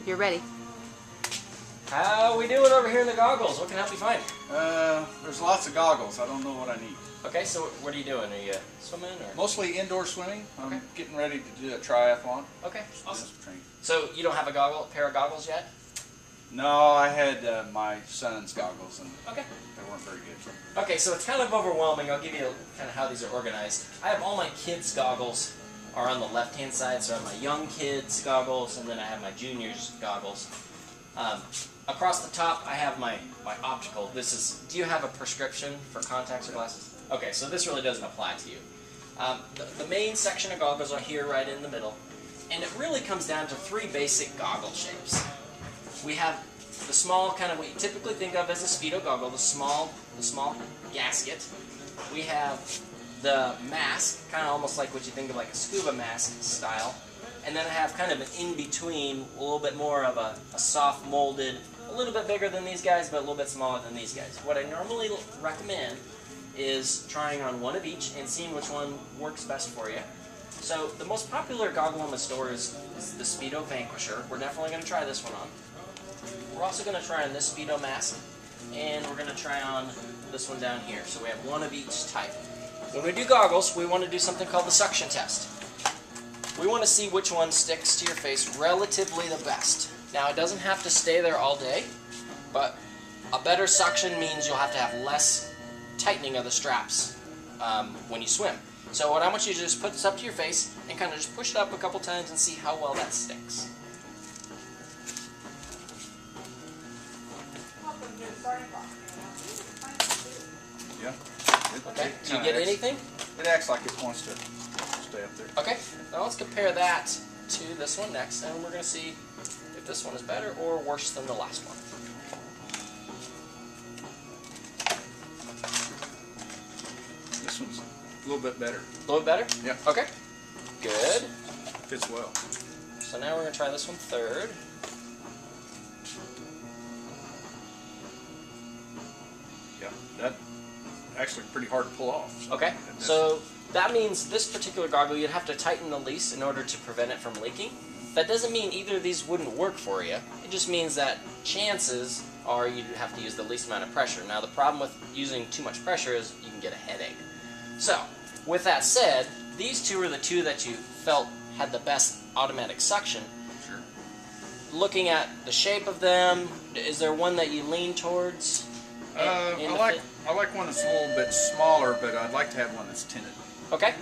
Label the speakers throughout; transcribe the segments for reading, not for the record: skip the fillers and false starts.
Speaker 1: You're ready.
Speaker 2: How we doing over here in the goggles? What can I help you find?
Speaker 3: There's lots of goggles. I don't know what I need.
Speaker 2: Okay, so what are you doing? Are you swimming or?
Speaker 3: Mostly indoor swimming. I'm
Speaker 2: Okay.
Speaker 3: getting ready to do a triathlon.
Speaker 2: Okay, awesome.
Speaker 3: Just training.
Speaker 2: So you don't have a pair of goggles yet?
Speaker 3: No, I had my son's goggles and
Speaker 2: Okay.
Speaker 3: they weren't very good.
Speaker 2: Okay, so it's kind of overwhelming. I'll give you kind of how these are organized. I have all my kids' goggles are on the left-hand side, so I have my young kids' goggles, and then I have my juniors' goggles. Across the top, I have my optical. This is. Do you have a prescription for contacts or glasses? Okay, so this really doesn't apply to you. The main section of goggles are here, right in the middle, and it really comes down to three basic goggle shapes. We have the small, kind of what you typically think of as a Speedo goggle, the small gasket. We have the mask, kind of almost like what you think of like a scuba mask style. And then I have kind of an in-between, a little bit more of a soft molded, a little bit bigger than these guys, but a little bit smaller than these guys. What I normally recommend is trying on one of each and seeing which one works best for you. So the most popular goggle in the store is the Speedo Vanquisher. We're definitely going to try this one on. We're also going to try on this Speedo mask, and we're going to try on this one down here. So we have one of each type. When we do goggles, we want to do something called the suction test. We want to see which one sticks to your face relatively the best. Now, it doesn't have to stay there all day, but a better suction means you'll have to have less tightening of the straps when you swim. So what I want you to do is put this up to your face and kind of just push it up a couple times and see how well that sticks.
Speaker 3: Yeah.
Speaker 2: Okay, do you get anything?
Speaker 3: It acts like it wants to stay up there.
Speaker 2: Okay, now let's compare that to this one next, and we're going to see if this one is better or worse than the last one.
Speaker 3: This one's a little bit better.
Speaker 2: A little bit better?
Speaker 3: Yeah.
Speaker 2: Okay, good.
Speaker 3: Fits well.
Speaker 2: So now we're going to try this one third.
Speaker 3: Yeah, that's actually pretty hard to pull off.
Speaker 2: Okay, so that means this particular goggle you'd have to tighten the least in order to prevent it from leaking. That doesn't mean either of these wouldn't work for you. It just means that chances are you'd have to use the least amount of pressure. Now the problem with using too much pressure is you can get a headache. So, with that said, these two are the two that you felt had the best automatic suction.
Speaker 3: Sure.
Speaker 2: Looking at the shape of them, is there one that you lean towards?
Speaker 3: I like one that's a little bit smaller, but I'd like to have one that's tinted.
Speaker 2: Okay,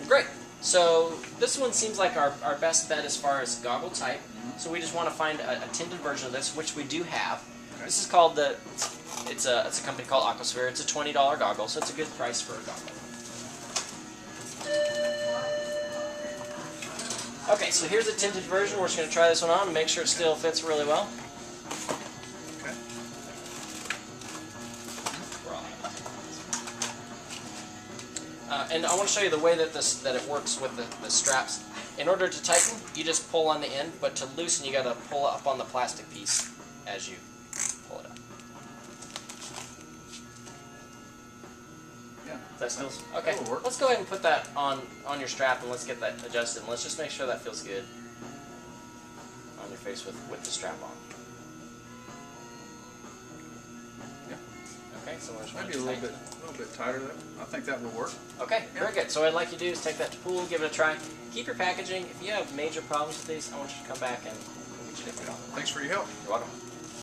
Speaker 2: great. So this one seems like our best bet as far as goggle type. So we just want to find a tinted version of this, which we do have.
Speaker 3: Okay.
Speaker 2: This is called it's a company called Aquasphere. It's a $20 goggle, so it's a good price for a goggle. Okay, so here's a tinted version. We're just going to try this one on and make sure it still fits really well.
Speaker 3: Okay.
Speaker 2: And I want to show you the way that it works with the straps. In order to tighten, you just pull on the end, but to loosen, you got to pull up on the plastic piece as you pull it up.
Speaker 3: Yeah.
Speaker 2: That still okay?
Speaker 3: That'll work.
Speaker 2: Let's go ahead and put that on your strap, and let's get that adjusted. And let's just make sure that feels good on your face with the strap on.
Speaker 3: Yeah.
Speaker 2: Okay, so we're just
Speaker 3: Maybe a little bit tighter though. I think that will work.
Speaker 2: Okay, very good. So what I'd like you to do is take that to pool, give it a try. Keep your packaging. If you have major problems with these, I want you to come back and we'll get you different on.
Speaker 3: Thanks for your help.
Speaker 2: You're welcome.